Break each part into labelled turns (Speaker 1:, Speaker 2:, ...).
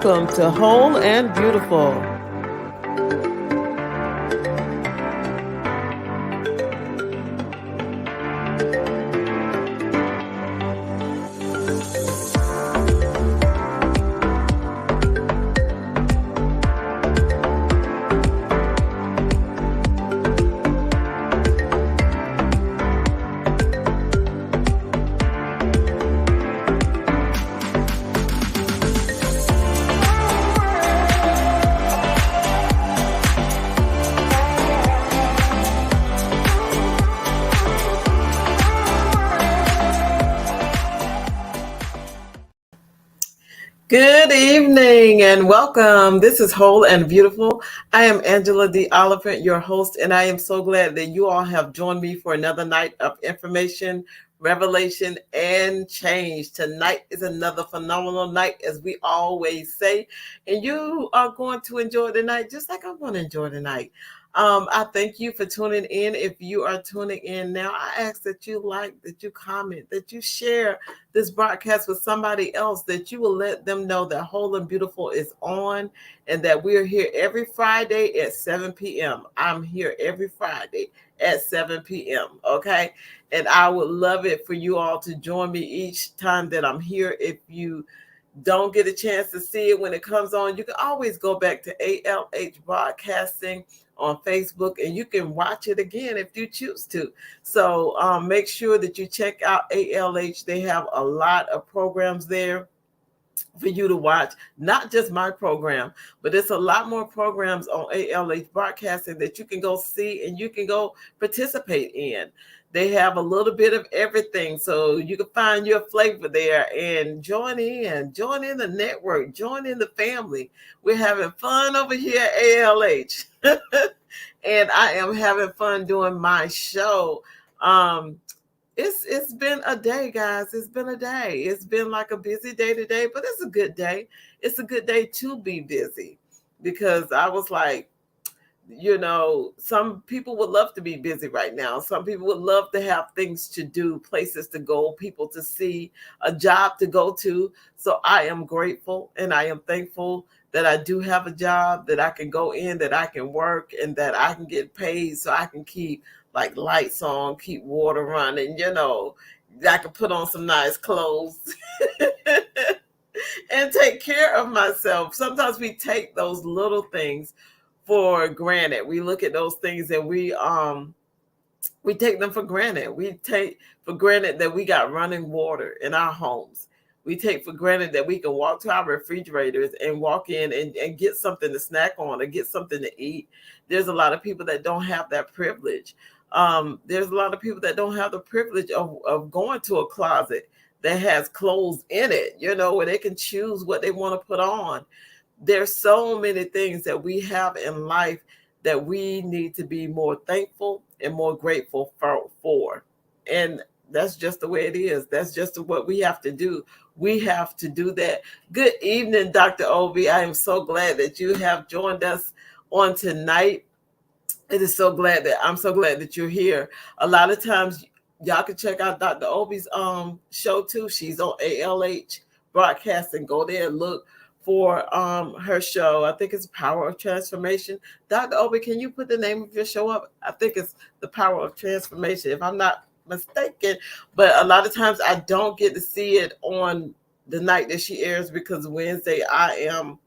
Speaker 1: welcome to Whole and Beautiful. Good evening and welcome. This is Whole and Beautiful. I am Angela D Oliphant, your host, and I am so glad that you all have joined me for another night of information, revelation, and change. Tonight is another phenomenal night, as we always say, and you are going to enjoy the night just like I'm going to enjoy the night. I thank you for tuning in. If you are tuning in now, I ask that you like, that you comment, that you share this broadcast with somebody else, that you will let them know that Whole and Beautiful is on and that we're here every Friday at 7 p.m. I'm here every Friday at 7 p.m. Okay. And I would love it for you all to join me each time that I'm here. If you don't get a chance to see it when it comes on, you can always go back to ALH Broadcasting on Facebook and you can watch it again if you choose to. So make sure that you check out ALH. They have a lot of programs there for you to watch, not just my program, but it's a lot more programs on ALH Broadcasting that you can go see and you can go participate in. They have a little bit of everything, so you can find your flavor there and join in the network, join in the family. We're having fun over here at ALH. And I am having fun doing my show. It's been a day, guys. It's been a day. It's been like a busy day today, but it's a good day. It's a good day to be busy, because I was like, some people would love to be busy right now. Some people would love to have things to do, places to go, people to see, a job to go to. So I am grateful and I am thankful that I do have a job, that I can go in, that I can work, and that I can get paid so I can keep like lights on, keep water running, I can put on some nice clothes and take care of myself. Sometimes we take those little things for granted. We look at those things and we take them for granted. We take for granted that we got running water in our homes. We take for granted that we can walk to our refrigerators and walk in and get something to snack on or get something to eat. There's a lot of people that don't have that privilege. There's a lot of people that don't have the privilege of going to a closet that has clothes in it, where they can choose what they want to put on. There's so many things that we have in life that we need to be more thankful and more grateful for. And that's just the way it is. That's just what we have to do. We have to do that. Good evening, Dr. Obi. I am so glad that you have joined us on tonight. I'm so glad that you're here. A lot of times y'all can check out Dr. Obi's show too. She's on ALH Broadcasting. Go there and look for her show. I think it's Power of Transformation. Dr. Obi, can you put the name of your show up? I think it's The Power of Transformation, if I'm not mistaken. But a lot of times I don't get to see it on the night that she airs, because Wednesday I am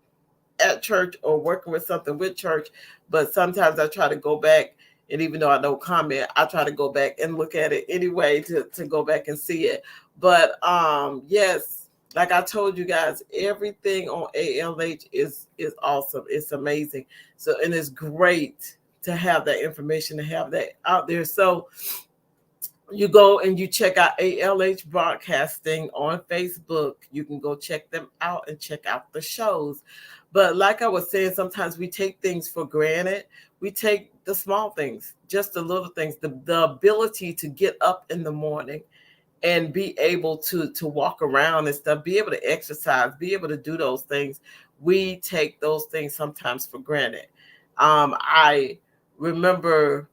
Speaker 1: at church or working with something with church. But sometimes I try to go back, and even though I don't comment, I try to go back and look at it anyway to go back and see it. But yes, like I told you guys, everything on ALH is awesome. It's amazing. So, and it's great to have that information, to have that out there. So you go and you check out ALH Broadcasting on Facebook. You can go check them out and check out the shows. But like I was saying, sometimes we take things for granted. We take the small things, just the little things, the ability to get up in the morning and be able to walk around and stuff, be able to exercise, be able to do those things. We take those things sometimes for granted. I remember,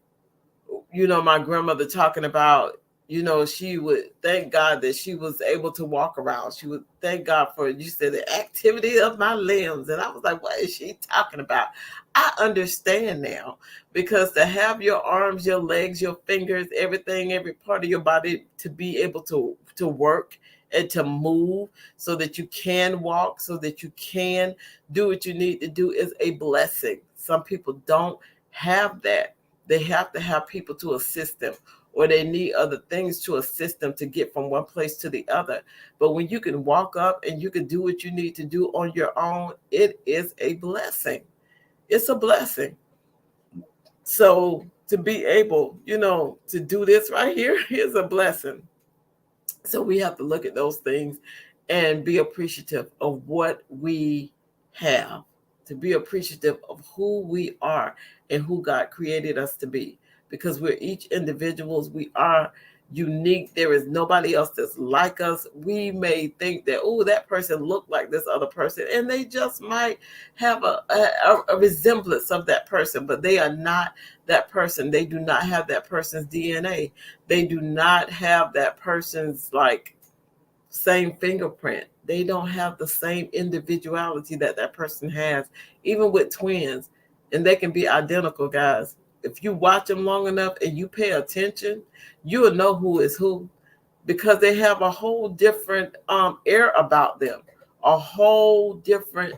Speaker 1: my grandmother talking about she would thank God that she was able to walk around. She would thank God for, you said, the activity of my limbs. And I was like, what is she talking about? I understand now, because to have your arms, your legs, your fingers, everything, every part of your body to be able to work and to move so that you can walk, so that you can do what you need to do is a blessing. Some people don't have that. They have to have people to assist them, or they need other things to assist them to get from one place to the other. But when you can walk up and you can do what you need to do on your own, it is a blessing. It's a blessing. So to be able, to do this right here is a blessing. So we have to look at those things and be appreciative of what we have, to be appreciative of who we are and who God created us to be, because we're each individuals. We are unique. There is nobody else that's like us. We may think that, oh, that person looked like this other person, and they just might have a resemblance of that person, but they are not that person. They do not have that person's DNA. They do not have that person's same fingerprint. They don't have the same individuality that that person has, even with twins. And they can be identical, guys. If you watch them long enough and you pay attention, you will know who is who, because they have a whole different air about them, a whole different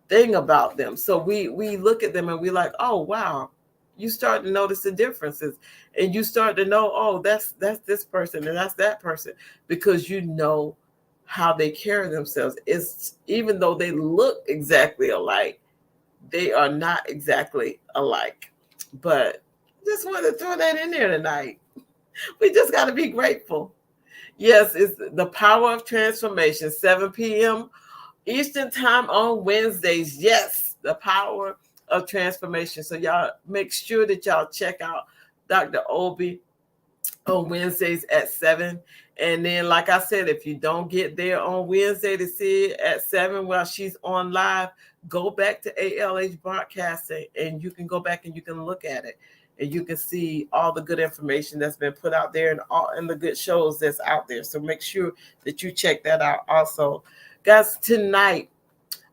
Speaker 1: thing about them. So we look at them and we like, oh wow, you start to notice the differences, and you start to know, oh, that's this person and that's that person, because you know how they carry themselves. It's, even though they look exactly alike, they are not exactly alike. But just wanted to throw that in there tonight. We just got to be grateful. Yes, it's the power of transformation, 7 p.m. Eastern time on Wednesdays. Yes, the power of transformation. So y'all make sure that y'all check out Dr. Obi on Wednesdays at 7. And then, like I said, if you don't get there on Wednesday to see it at 7 while she's on live, go back to ALH Broadcasting and you can go back and you can look at it. And you can see all the good information that's been put out there, and the good shows that's out there. So make sure that you check that out also. Guys, tonight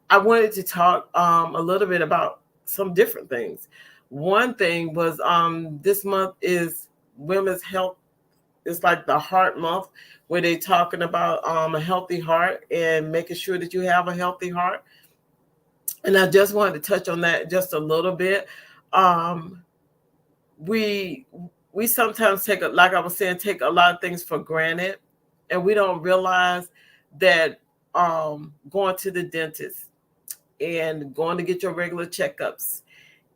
Speaker 1: I wanted to talk a little bit about some different things. One thing was this month is Women's Health. It's like the Heart Month, where they're talking about a healthy heart and making sure that you have a healthy heart. And I just wanted to touch on that just a little bit. We sometimes like I was saying, take a lot of things for granted, and we don't realize that going to the dentist and going to get your regular checkups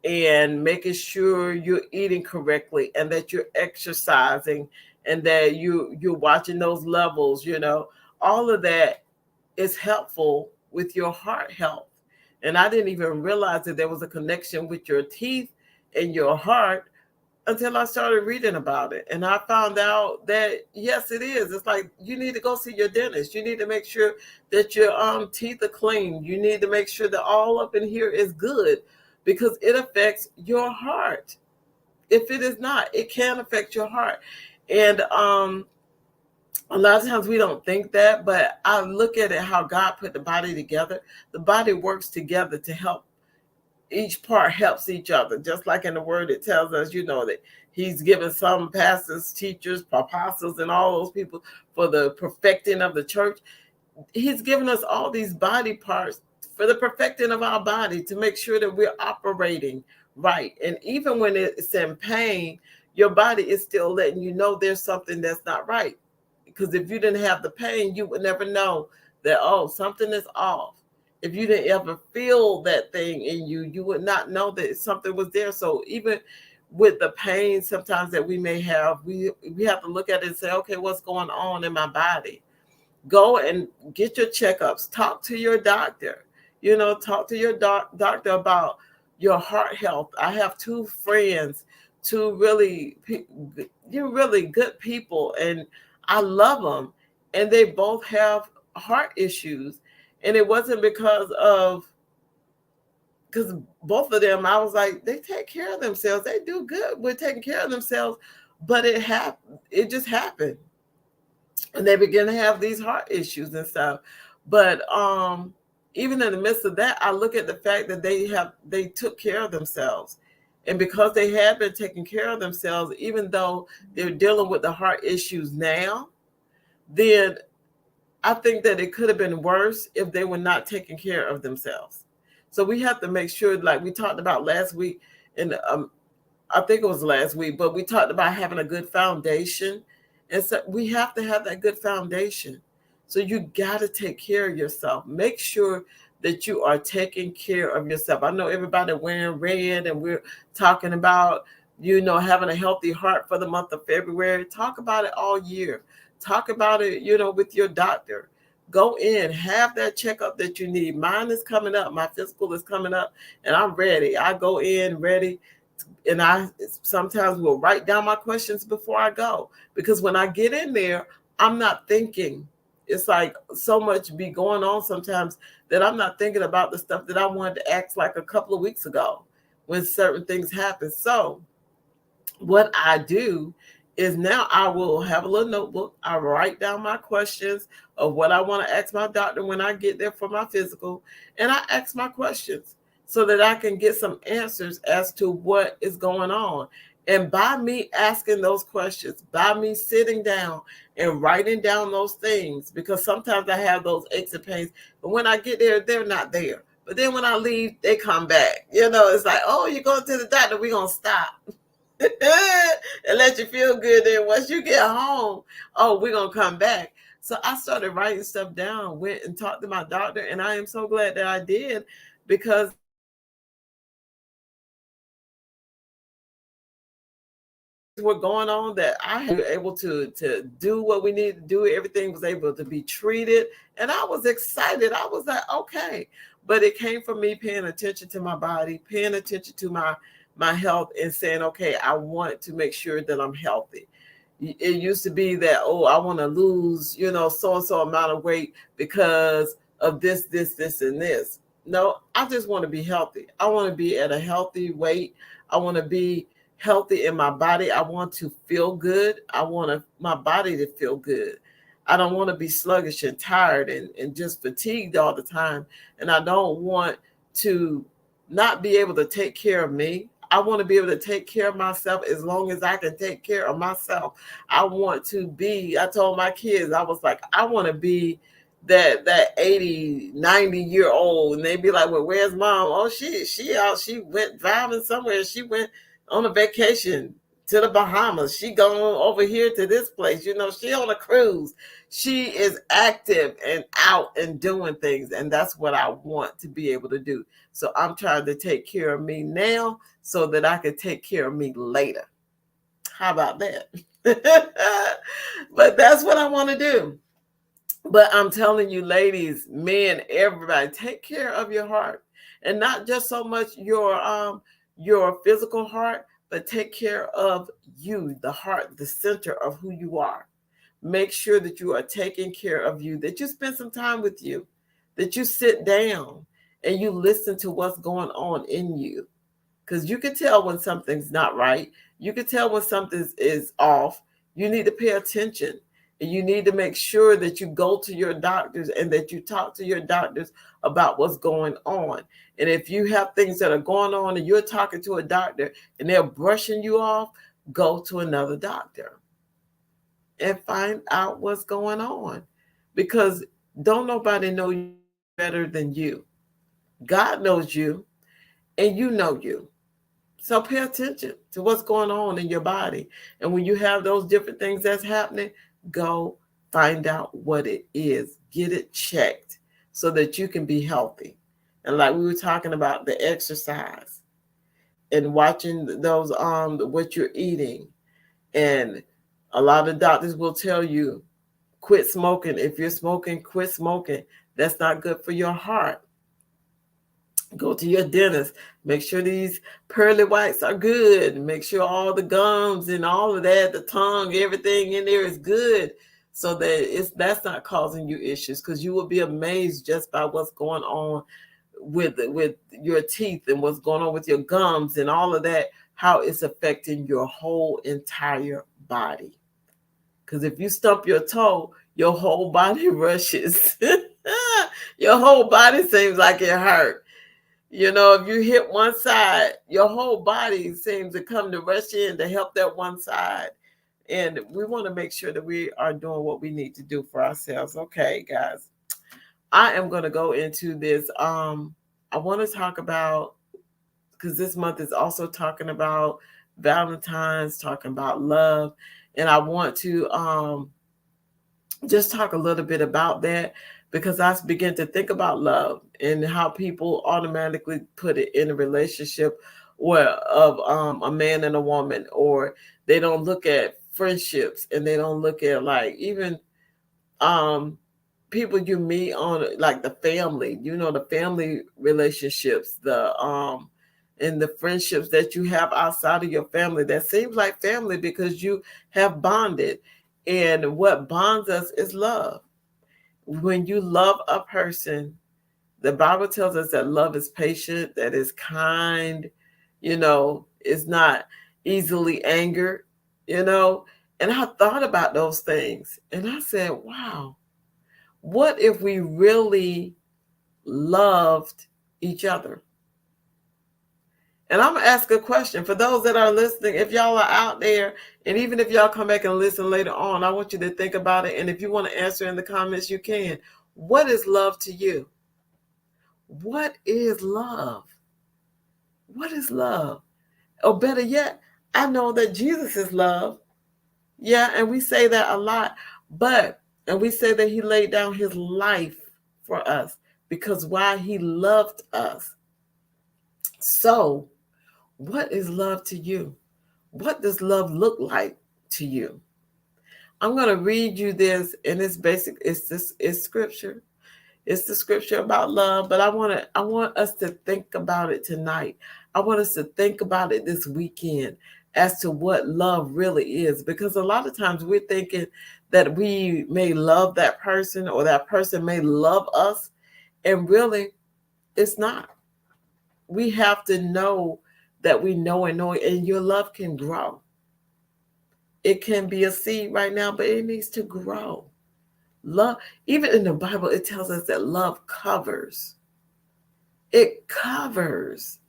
Speaker 1: and making sure you're eating correctly and that you're exercising and that you're watching those levels, all of that is helpful with your heart health. And I didn't even realize that there was a connection with your teeth and your heart until I started reading about it. And I found out that, yes, it is. It's like, you need to go see your dentist. You need to make sure that your teeth are clean. You need to make sure that all up in here is good, because it affects your heart. If it is not, it can affect your heart. And a lot of times we don't think that, but I look at it how God put the body together. The body works together to help. Each part helps each other, just like in the word it tells us, that he's given some pastors, teachers, apostles, and all those people for the perfecting of the church. He's given us all these body parts for the perfecting of our body, to make sure that we're operating right. And even when it's in pain, your body is still letting you know there's something that's not right. Because if you didn't have the pain, you would never know that, oh, something is off. If you didn't ever feel that thing in you, you would not know that something was there. So even with the pain sometimes that we may have, we have to look at it and say, okay, what's going on in my body? Go and get your checkups. Talk to your doctor. Talk to your doctor about your heart health. I have two friends, two really good people, and I love them. And they both have heart issues. And it wasn't because both of them, I was like, they take care of themselves. They do good with taking care of themselves. But it just happened, and they begin to have these heart issues and stuff. But even in the midst of that, I look at the fact that they took care of themselves. And because they had been taking care of themselves, even though they're dealing with the heart issues now, then I think that it could have been worse if they were not taking care of themselves. So we have to make sure, like we talked about last week, and I think it was last week, but we talked about having a good foundation. And so we have to have that good foundation. So you got to take care of yourself. Make sure that you are taking care of yourself. I know everybody wearing red, and we're talking about, having a healthy heart for the month of February. Talk about it all year. Talk about it, with your doctor. Go in, have that checkup that you need. Mine is coming up. My physical is coming up, and I'm ready. I go in ready, and I sometimes will write down my questions before I go, because when I get in there, I'm not thinking. It's like so much be going on sometimes that I'm not thinking about the stuff that I wanted to ask like a couple of weeks ago when certain things happen. So what I do is now I will have a little notebook. I write down my questions of what I want to ask my doctor when I get there for my physical, and I ask my questions so that I can get some answers as to what is going on. And by me asking those questions, by me sitting down and writing down those things, because sometimes I have those aches and pains, but when I get there, they're not there. But then when I leave, they come back. It's like, oh, you're going to the doctor, we're going to stop. And let you feel good. Then once you get home, oh, we're gonna come back. So I started writing stuff down, went and talked to my doctor, and I am so glad that I did, because were going on that I had able to do what we needed to do. Everything was able to be treated, and I was excited. I was like, okay. But it came from me paying attention to my body, paying attention to my health, and saying, okay, I want to make sure that I'm healthy. It used to be that, oh, I want to lose, so and so amount of weight because of this, and this. No, I just want to be healthy. I want to be at a healthy weight. I want to be healthy in my body. I want to feel good. I want my body to feel good. I don't want to be sluggish and tired and just fatigued all the time. And I don't want to not be able to take care of me. I want to be able to take care of myself as long as I can take care of myself. I want to be, I told my kids, I was like, I want to be that 80, 90-year old. And they'd be like, well, where's mom? Oh, she out, she went driving somewhere. She went on a vacation to the Bahamas. She going over here to this place. She on a cruise. She is active and out and doing things. And that's what I want to be able to do. So I'm trying to take care of me now so that I can take care of me later. How about that? But that's what I want to do. But I'm telling you, ladies, men, everybody, take care of your heart, and not just so much your physical heart, but take care of you, the heart, the center of who you are. Make sure that you are taking care of you, that you spend some time with you, that you sit down and you listen to what's going on in you. Because you can tell when something's not right. You can tell when something is off. You need to pay attention. And you need to make sure that you go to your doctors and that you talk to your doctors about what's going on. And if you have things that are going on and you're talking to a doctor and they're brushing you off, go to another doctor and find out what's going on. Because don't nobody know you better than you. God knows you and you know you. So pay attention to what's going on in your body. And when you have those different things that's happening, go find out what it is. Get it checked so that you can be healthy. And like we were talking about, the exercise and watching those what you're eating. And a lot of doctors will tell you, quit smoking. If you're smoking, quit smoking. That's not good for your heart. Go to your dentist. Make sure these pearly whites are good. Make sure all the gums and all of that, the tongue, everything in there is good, so that that's not causing you issues. Because you will be amazed just by what's going on with your teeth and what's going on with your gums and all of that how it's affecting your whole entire body. Because if you stump your toe, your whole body rushes. Your whole body seems like it hurt. You know, if you hit one side, your whole body seems to come to rush in to help that one side. And we want to make sure that we are doing what we need to do for ourselves. Okay, guys. I am going to go into this. I want to talk about, because this month is also talking about Valentine's, talking about love. And I want to just talk a little bit about that, because I begin to think about love and how people automatically put it in a relationship where of a man and a woman, or they don't look at friendships, and they don't look at like even um people you meet on like the family, the family relationships, the and the friendships that you have outside of your family that seems like family because you have bonded. And what bonds us is love. When you love a person, the Bible tells us that love is patient, that is kind, is not easily angered, you know. And I thought about those things and I said, wow, what if we really loved each other? And I'm going to ask a question for those that are listening. If y'all are out there, and even if y'all come back and listen later on, I want you to think about it. And if you want to answer in the comments, you can. What is love to you? What is love? What is love? Or better yet, I know that Jesus is love. Yeah, and we say that a lot. And we say that he laid down his life for us because why? He loved us. So, what is love to you? What does love look like to you? I'm going to read you this, and it's basic. It's scripture. It's the scripture about love, but I want us to think about it tonight. I want us to think about it this weekend as to what love really is, because a lot of times we're thinking that we may love that person or that person may love us, and really it's not. We have to know that we know, and your love can grow. It can be a seed right now, but it needs to grow. Love, even in the Bible, it tells us that love covers. It covers.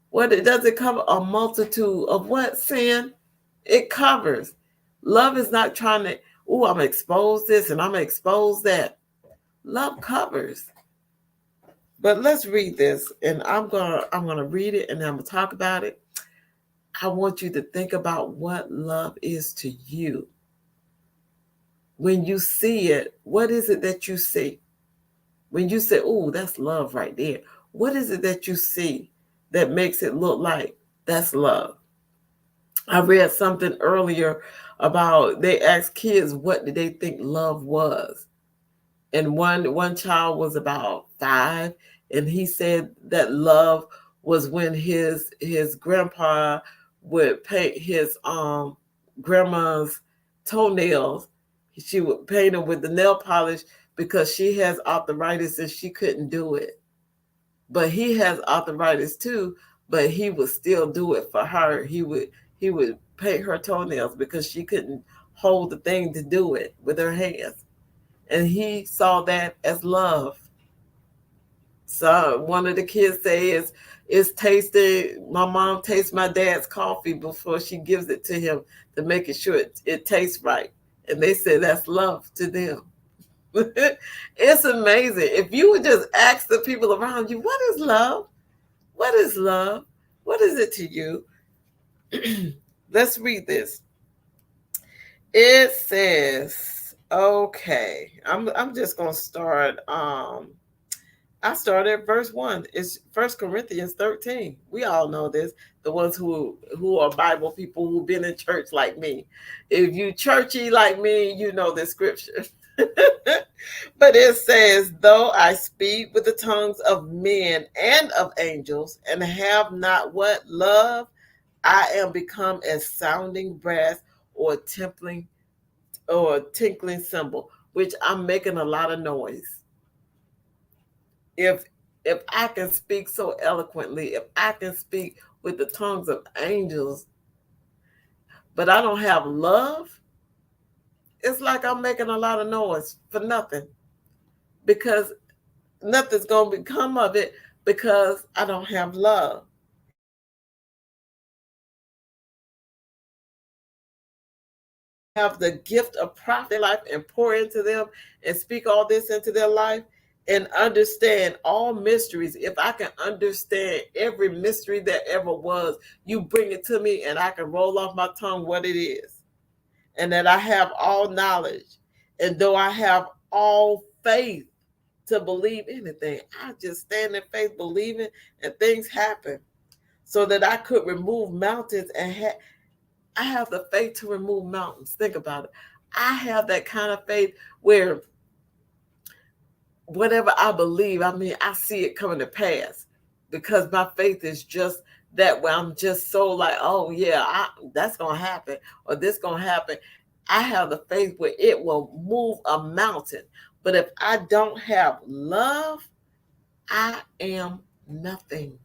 Speaker 1: What it does, it cover a multitude of what? Sin. It covers. Love is not trying to, I'm going to expose this and I'm going to expose that. Love covers. But let's read this, and I'm gonna read it, and I'm gonna talk about it. I want you to think about what love is to you. When you see it, what is it that you see? When you say, that's love right there, what is it that you see that makes it look like that's love? I read something earlier about, they asked kids what did they think love was. And one child was about 5, and he said that love was when his grandpa would paint his grandma's toenails. She would paint them with the nail polish because she has arthritis and she couldn't do it. But he has arthritis too, but he would still do it for her. He would paint her toenails because she couldn't hold the thing to do it with her hands. And he saw that as love. So one of the kids says, it's tasting, my mom tastes my dad's coffee before she gives it to him to make sure it tastes right. And they say that's love to them. It's amazing. If you would just ask the people around you, what is love? What is love? What is it to you? Let's read this. It says, okay, I'm just gonna start. I started at verse 1. It's 1 Corinthians 13. We all know this. The ones who are Bible people who've been in church like me. If you churchy like me, you know this scripture. But it says, though I speak with the tongues of men and of angels and have not what? Love, I am become as sounding brass or tinkling cymbal, which I'm making a lot of noise. If if I can speak so eloquently, if I can speak with the tongues of angels, but I don't have love, it's like I'm making a lot of noise for nothing, because nothing's going to become of it because I don't have love. Have the gift of prophet life and pour into them and speak all this into their life and understand all mysteries. If I can understand every mystery that ever was, you bring it to me and I can roll off my tongue what it is. And that I have all knowledge. And though I have all faith to believe anything, I just stand in faith believing and things happen. So that I could remove mountains and I have the faith to remove mountains. Think about it. I have that kind of faith where whatever I believe, I mean, I see it coming to pass because my faith is just that way. I'm just so like, oh yeah, that's going to happen or this going to happen. I have the faith where it will move a mountain. But if I don't have love, I am nothing.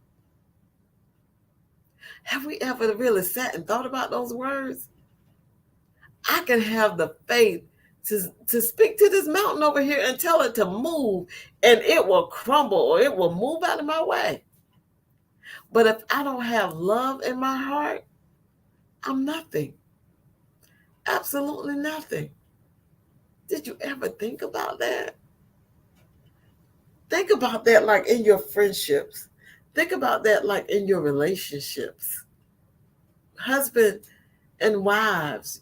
Speaker 1: Have we ever really sat and thought about those words? I can have the faith to speak to this mountain over here and tell it to move, and it will crumble or it will move out of my way. But if I don't have love in my heart, I'm nothing. Absolutely nothing. Did you ever think about that? Think about that like in your friendships. Think about that like in your relationships. Husband and wives,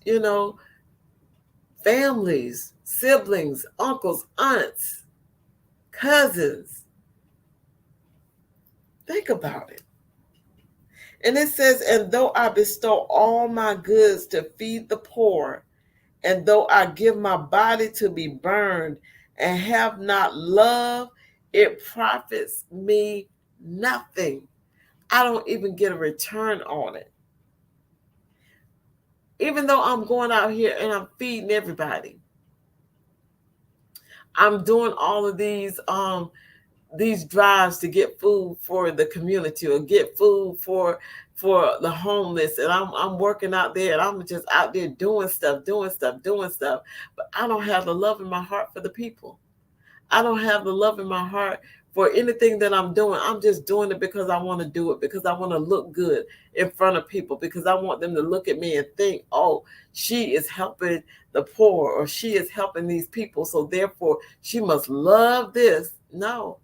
Speaker 1: families, siblings, uncles, aunts, cousins. Think about it. And it says, and though I bestow all my goods to feed the poor, and though I give my body to be burned and have not love, it profits me nothing. I don't even get a return on it. Even though I'm going out here and I'm feeding everybody, I'm doing all of these drives to get food for the community or get food for the homeless, and I'm working out there and I'm just out there doing stuff, but I don't have the love in my heart for the people. I don't have the love in my heart for anything that I'm doing. I'm just doing it because I want to do it, because I want to look good in front of people, because I want them to look at me and think, oh, she is helping the poor or she is helping these people, so therefore she must love this. No,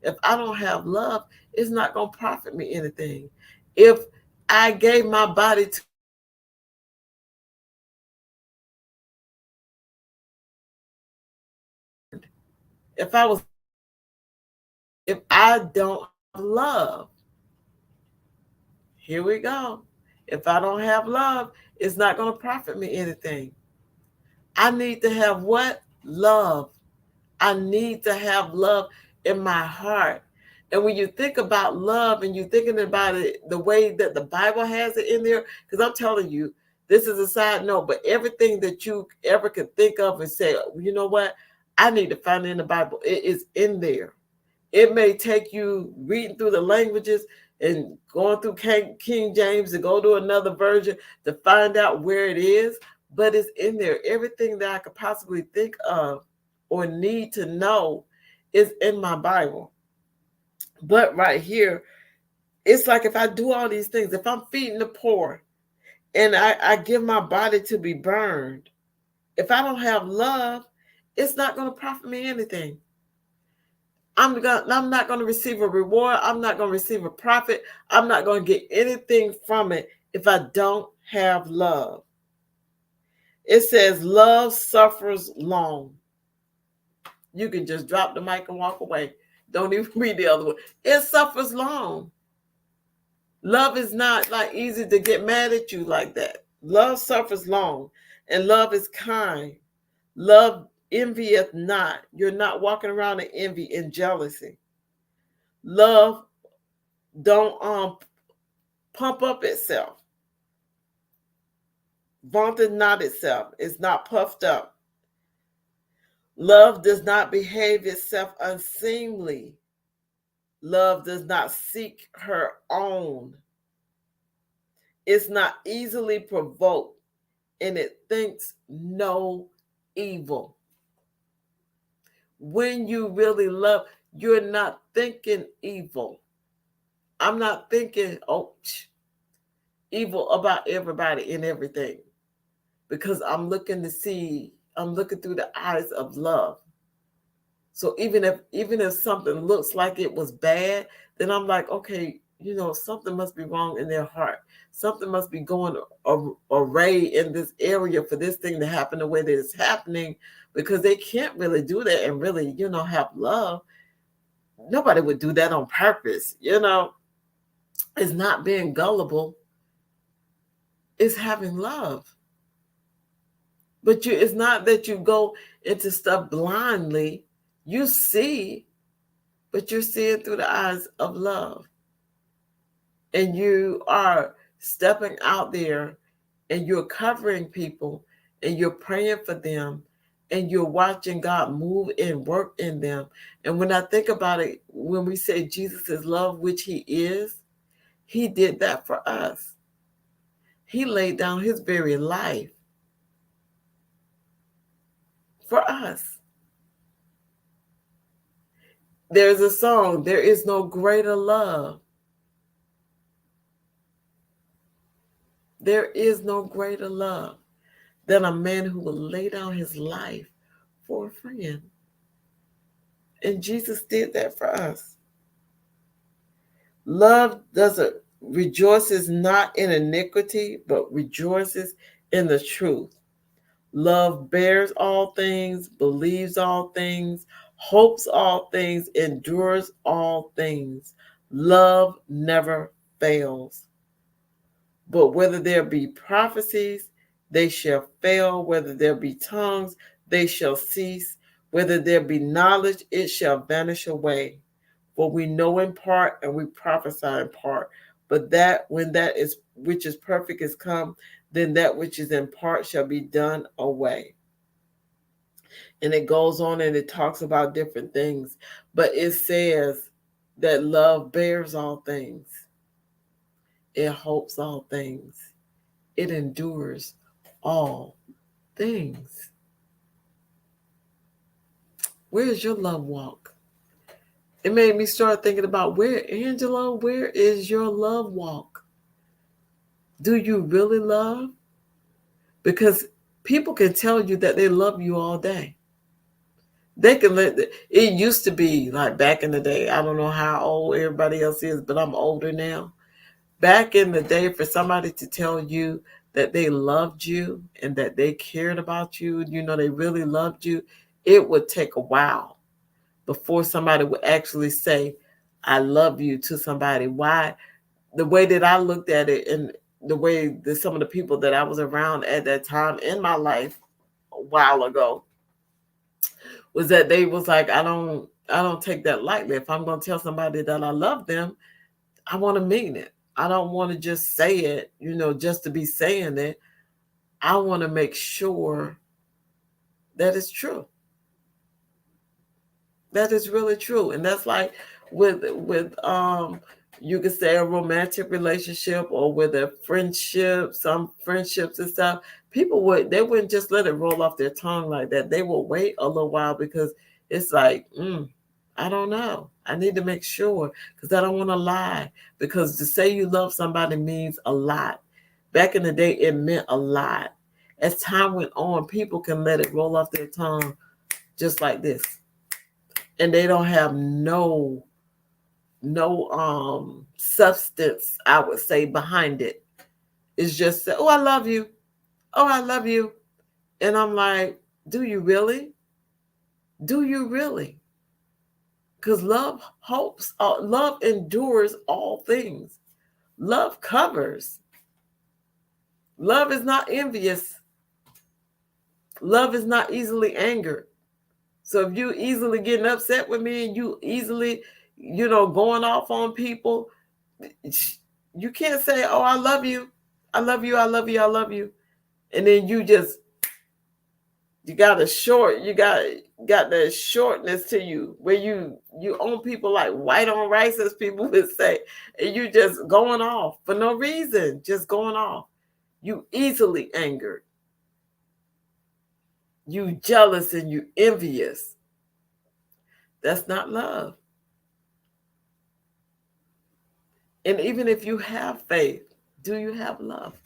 Speaker 1: if I don't have love, it's not going to profit me anything. If I gave my body to, if I don't have love, here we go. If I don't have love, it's not going to profit me anything. I need to have what? Love. I need to have love in my heart. And when you think about love and you're thinking about it the way that the Bible has it in there, because I'm telling you, this is a side note, but everything that you ever could think of and say, you know what? I need to find it in the Bible. It is in there. It may take you reading through the languages and going through King James to go to another version to find out where it is, but it's in there. Everything that I could possibly think of or need to know is in my Bible. But right here, it's like if I do all these things, if I'm feeding the poor and I give my body to be burned, if I don't have love, it's not going to profit me anything. I'm not going to receive a reward. I'm not going to receive a profit. I'm not going to get anything from it if I don't have love. It says love suffers long. You can just drop the mic and walk away. Don't even read the other one. It suffers long. Love is not like easy to get mad at you like that. Love suffers long, and love is kind. Love envieth not. You're not walking around in envy and jealousy. Love don't pump up itself. Vaunted not itself. It's not puffed up. Love does not behave itself unseemly. Love does not seek her own. It's not easily provoked, and it thinks no evil. When you really love, you're not thinking evil. I'm not thinking, evil about everybody and everything, because I'm looking through the eyes of love. So even if something looks like it was bad, then I'm like, okay, something must be wrong in their heart. Something must be going array in this area for this thing to happen the way that it's happening, because they can't really do that and really, have love. Nobody would do that on purpose. It's not being gullible. It's having love. But it's not that you go into stuff blindly. You see, but you're seeing through the eyes of love. And you are stepping out there and you're covering people and you're praying for them and you're watching God move and work in them. And when I think about it, when we say Jesus is love, which he is, he did that for us. He laid down his very life for us. There's a song, there is no greater love. There is no greater love than a man who will lay down his life for a friend. And Jesus did that for us. Love rejoices not in iniquity, but rejoices in the truth. Love bears all things, believes all things, hopes all things, endures all things. Love never fails. But whether there be prophecies, they shall fail. Whether there be tongues, they shall cease. Whether there be knowledge, it shall vanish away. For we know in part and we prophesy in part. But that when that is which is perfect is come, then that which is in part shall be done away. And it goes on and it talks about different things. But it says that love bears all things. It hopes all things. It endures all things. Where is your love walk? It made me start thinking about where is your love walk? Do you really love? Because people can tell you that they love you all day. They can it used to be like back in the day. I don't know how old everybody else is, but I'm older now. Back in the day, for somebody to tell you that they loved you and that they cared about you, they really loved you, it would take a while before somebody would actually say, I love you to somebody. Why? The way that I looked at it and the way that some of the people that I was around at that time in my life a while ago was that they was like, I don't take that lightly. If I'm going to tell somebody that I love them, I want to mean it. I don't want to just say it, just to be saying it. I want to make sure that it's true. That is really true. And that's like with you could say a romantic relationship or with a friendship, some friendships and stuff. People wouldn't just let it roll off their tongue like that. They will wait a little while because it's like, I don't know. I need to make sure because I don't want to lie. Because to say you love somebody means a lot. Back in the day, it meant a lot. As time went on, people can let it roll off their tongue just like this. And they don't have no substance, I would say, behind it. It's just, oh, I love you. Oh, I love you. And I'm like, do you really? Do you really? Because love hopes, love endures all things. Love covers. Love is not envious. Love is not easily angered. So if you easily getting upset with me and you easily, going off on people, you can't say, oh, I love you. I love you. I love you. I love you. And then you got got that shortness to you where you own people like white on rice, as people would say, and you just going off for no reason, just going off. You easily angered, you jealous, and you envious. That's not love. And even if you have faith, do you have love?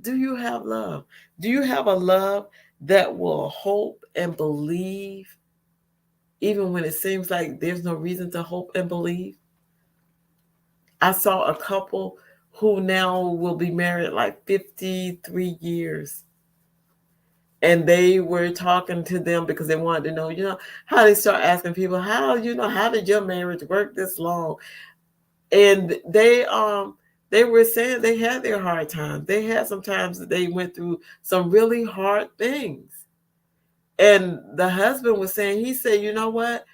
Speaker 1: Do you have love? Do you have a love that will hope and believe even when it seems like there's no reason to hope and believe? I saw a couple who now will be married like 53 years. And they were talking to them because they wanted to know, how they start asking people, how did your marriage work this long? And they were saying they had their hard times. They had some times that they went through some really hard things. And the husband was saying, he said, you know what?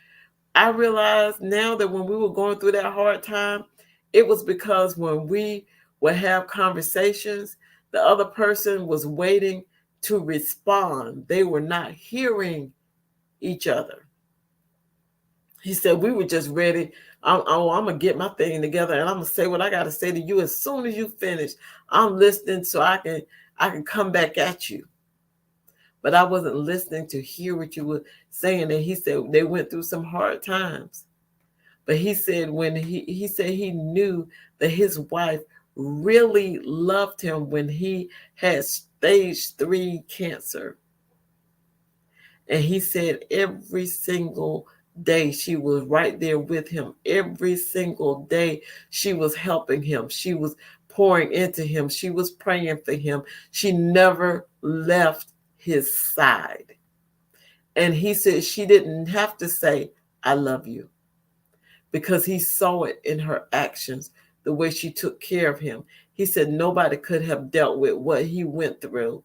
Speaker 1: I realized now that when we were going through that hard time, it was because when we would have conversations, the other person was waiting to respond. They were not hearing each other. He said, we were just ready. I'm going to get my thing together and I'm going to say what I got to say to you as soon as you finish. I'm listening so I can come back at you. But I wasn't listening to hear what you were saying. And he said they went through some hard times. But he said when he said he knew that his wife really loved him when he had stage 3 cancer. And he said every single day she was right there with him. Every single day she was helping him. She was pouring into him. She was praying for him. She never left his side. And he said she didn't have to say, I love you, because he saw it in her actions, the way she took care of him. He said nobody could have dealt with what he went through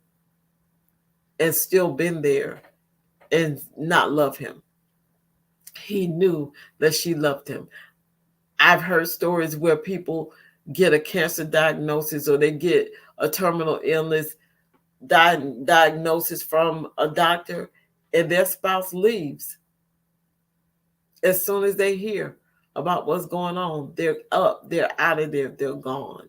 Speaker 1: and still been there and not love him. He knew that she loved him. I've heard stories where people get a cancer diagnosis or they get a terminal illness diagnosis from a doctor and their spouse leaves. As soon as they hear about what's going on, they're up, they're out of there, they're gone.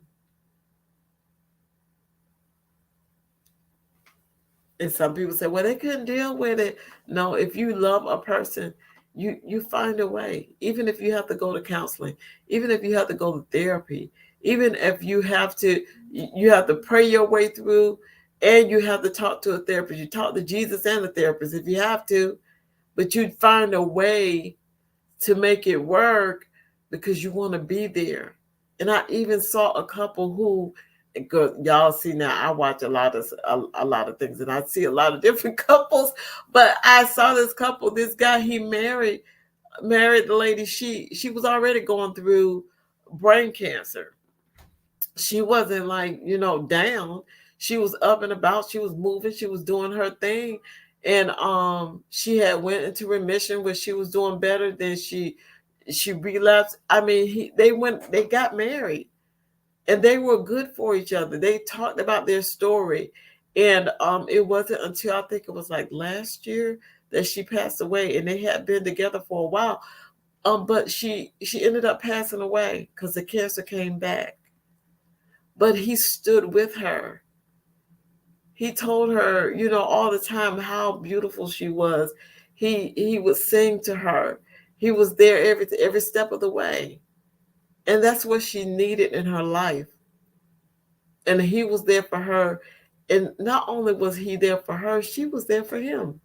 Speaker 1: And some people say, well, they couldn't deal with it. No, if you love a person, you find a way. Even if you have to go to counseling, even if you have to go to therapy, even if you have to pray your way through, and you have to talk to a therapist. You talk to Jesus and the therapist if you have to, but you'd find a way to make it work because you want to be there. And I even saw a couple who, y'all see now, I watch a lot of things and I see a lot of different couples, but I saw this couple, this guy, he married the lady. She was already going through brain cancer. She wasn't like, down. She was up and about. She was moving. She was doing her thing. And she had went into remission where she was doing better. Then she relapsed. I mean, they got married and they were good for each other. They talked about their story. And it wasn't until I think it was like last year that she passed away, and they had been together for a while. But she ended up passing away because the cancer came back. But he stood with her. He told her, all the time how beautiful she was. He would sing to her. He was there every step of the way. And that's what she needed in her life. And he was there for her. And not only was he there for her, she was there for him.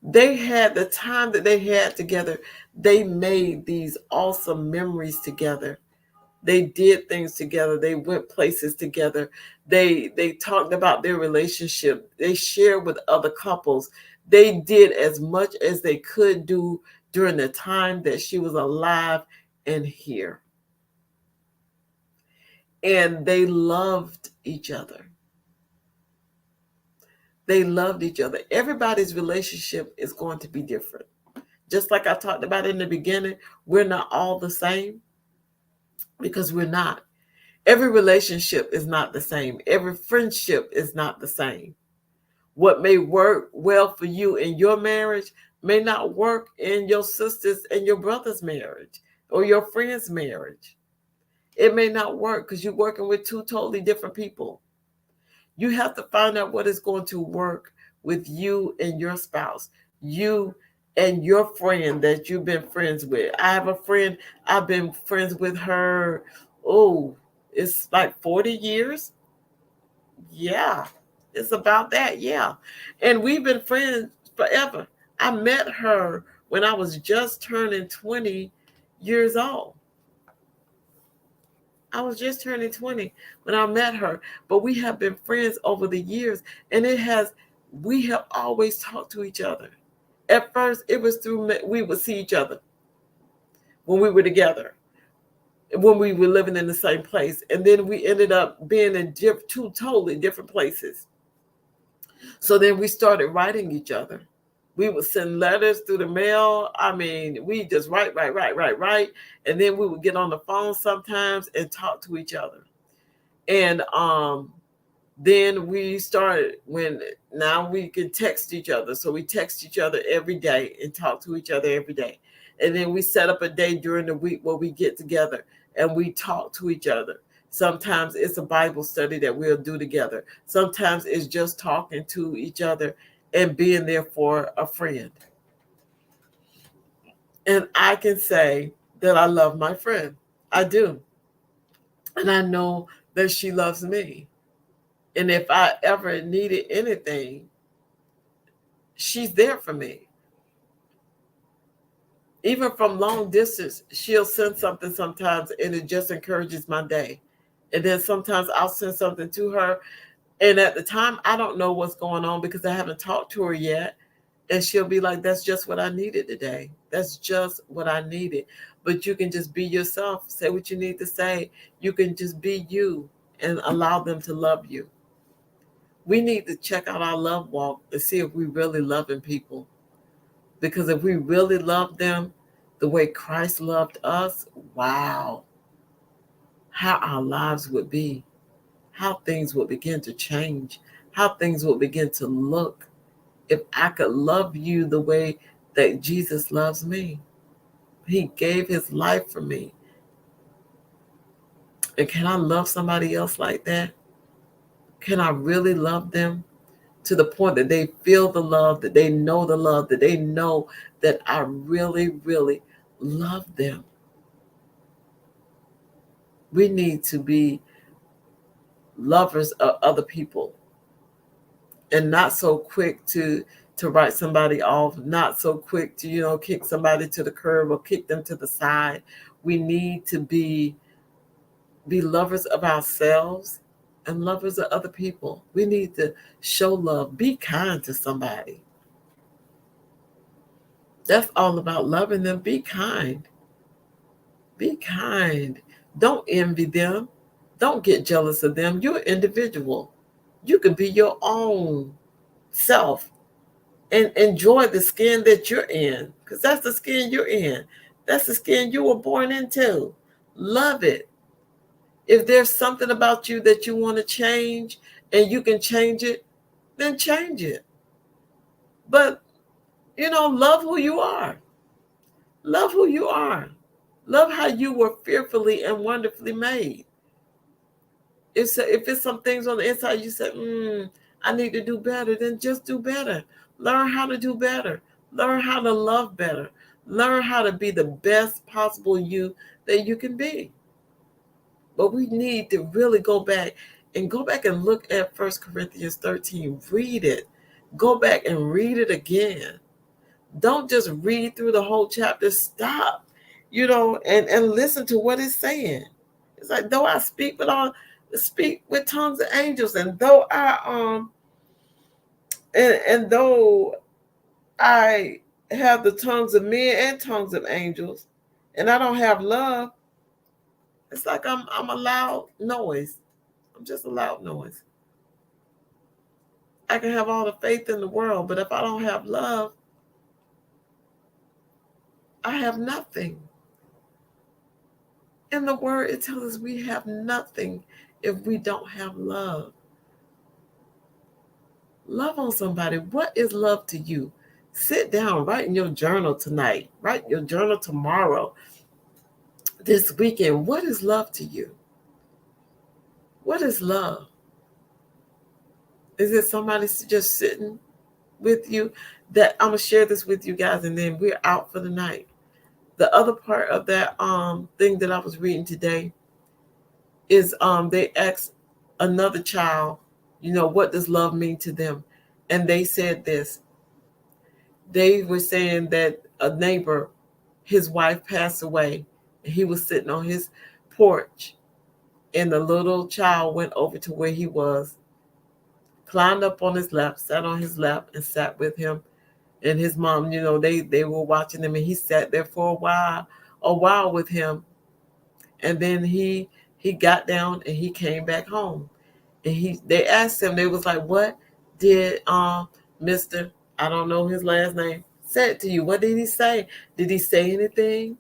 Speaker 1: They had the time that they had together. They made these awesome memories together. They did things together. They went places together. They talked about their relationship. They shared with other couples. They did as much as they could do during the time that she was alive and here. And they loved each other. They loved each other. Everybody's relationship is going to be different. Just like I talked about in the beginning, we're not all the same, because we're not. Every relationship is not the same. Every friendship is not the same. What may work well for you in your marriage may not work in your sister's and your brother's marriage or your friend's marriage. It may not work because you're working with two totally different people. You have to find out what is going to work with you and your spouse, you and your friend that you've been friends with. I have a friend, I've been friends with her, oh, it's like 40 years. Yeah, it's about that. Yeah. And we've been friends forever. I met her when I was just turning 20 years old. I was just turning 20 when I met her, but we have been friends over the years, and we have always talked to each other. At first, it was through, we would see each other when we were together, when we were living in the same place. And then we ended up being in two totally different places. So then we started writing each other. We would send letters through the mail. I mean, we just write. And then we would get on the phone sometimes and talk to each other. And then we started when now we could text each other. So we text each other every day and talk to each other every day. And then we set up a day during the week where we get together and we talk to each other. Sometimes it's a Bible study that we'll do together. Sometimes it's just talking to each other and being there for a friend. And I can say that I love my friend. I do. And I know that she loves me. And if I ever needed anything, she's there for me. Even from long distance, she'll send something sometimes and it just encourages my day. And then sometimes I'll send something to her. And at the time, I don't know what's going on because I haven't talked to her yet. And she'll be like, that's just what I needed today. That's just what I needed. But you can just be yourself. Say what you need to say. You can just be you and allow them to love you. We need to check out our love walk and see if we really loving people. Because if we really love them the way Christ loved us, wow, how our lives would be, how things would begin to change, how things would begin to look. If I could love you the way that Jesus loves me, he gave his life for me. And can I love somebody else like that? Can I really love them to the point that they feel the love, that they know the love, that they know that I really, really love them? We need to be lovers of other people and not so quick to write somebody off, not so quick to, kick somebody to the curb or kick them to the side. We need to be lovers of ourselves and lovers of other people. We need to show love. Be kind to somebody. That's all about loving them. Be kind. Be kind. Don't envy them. Don't get jealous of them. You're an individual. You can be your own self and enjoy the skin that you're in, because that's the skin you're in. That's the skin you were born into. Love it. If there's something about you that you want to change and you can change it, then change it. But, love who you are. Love who you are. Love how you were fearfully and wonderfully made. If it's some things on the inside you say, I need to do better, then just do better. Learn how to do better. Learn how to love better. Learn how to be the best possible you that you can be. But we need to really go back and look at 1 Corinthians 13. Read it. Go back and read it again. Don't just read through the whole chapter. Stop, and listen to what it's saying. It's like, though I speak with tongues of angels, and though and though I have the tongues of men and tongues of angels, and I don't have love, it's like I'm a loud noise. I'm just a loud noise. I can have all the faith in the world, but if I don't have love, I have nothing. In the word, it tells us we have nothing if we don't have love. Love on somebody. What is love to you? Sit down, write in your journal tonight, write your journal tomorrow, this weekend. What is love to you? What is love? Is it somebody just sitting with you? That I'm gonna share this with you guys, and then we're out for the night. The other part of that thing that I was reading today is they asked another child, what does love mean to them? And they said this. They were saying that a neighbor, his wife passed away, and he was sitting on his porch, and the little child went over to where he was, climbed up on his lap, sat on his lap, and sat with him. And his mom, they were watching him, and he sat there for a while with him. And then he got down and he came back home. And they asked him, they was like, what did Mr. I don't know his last name said to you? What did he say? Did he say anything?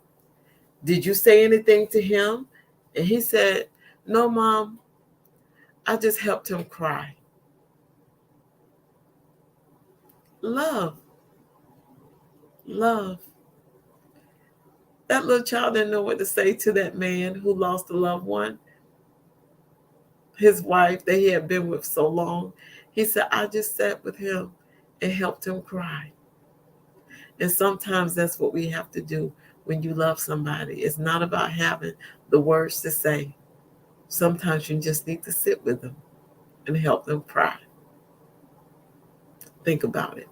Speaker 1: Did you say anything to him? And he said, no, Mom, I just helped him cry. Love. Love. That little child didn't know what to say to that man who lost a loved one, his wife that he had been with so long. He said, I just sat with him and helped him cry. And sometimes that's what we have to do when you love somebody. It's not about having the words to say. Sometimes you just need to sit with them and help them cry. Think about it.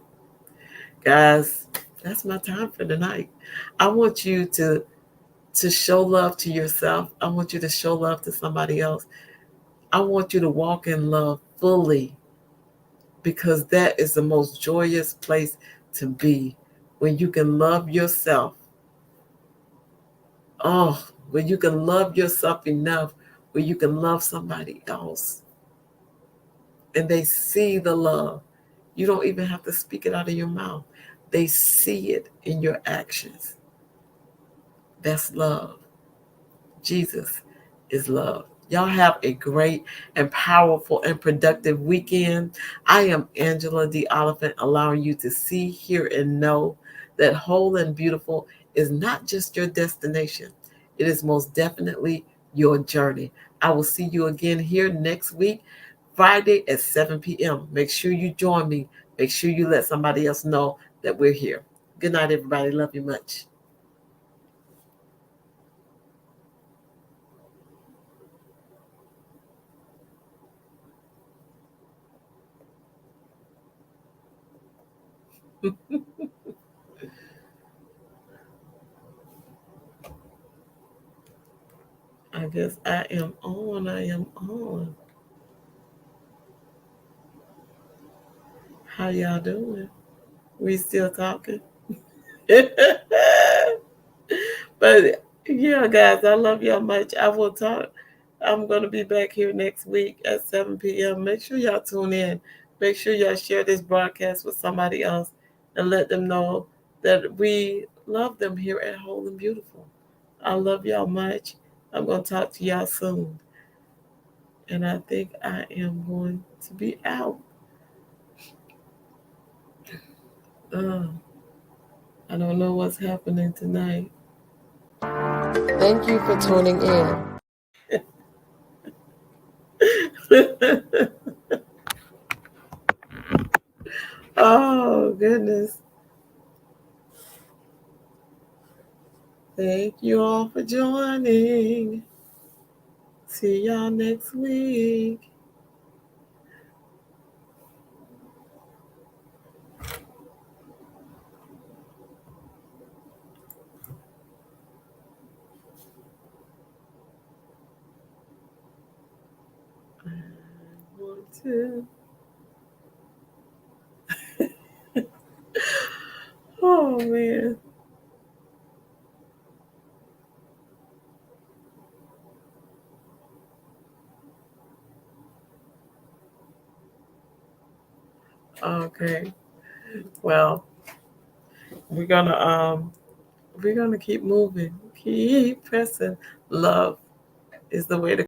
Speaker 1: Guys, that's my time for tonight. I want you to show love to yourself. I want you to show love to somebody else. I want you to walk in love fully, because that is the most joyous place to be, when you can love yourself. Oh, when you can love yourself enough where you can love somebody else and they see the love. You don't even have to speak it out of your mouth. They see it in your actions. That's love. Jesus is love. Y'all have a great and powerful and productive weekend. I am Angela D Oliphant, allowing you to see, hear, and know that whole and beautiful is not just your destination. It is most definitely your journey. I will see you again here next week, Friday at 7 p.m. Make sure you join me. Make sure you let somebody else know that we're here. Good night, everybody. Love you much. I guess I am on. I am on. How y'all doing? We still talking? But yeah, guys, I love y'all much. I will talk. I'm going to be back here next week at 7 p.m. Make sure y'all tune in. Make sure y'all share this broadcast with somebody else and let them know that we love them here at Whole and Beautiful. I love y'all much. I'm going to talk to y'all soon. And I think I am going to be out. Uh, I don't know what's happening tonight. Thank you for tuning in. Oh, goodness. Thank you all for joining. See y'all next week. I want to. Oh, man. Okay. Well, we're gonna keep moving. Keep pressing. Love is the way to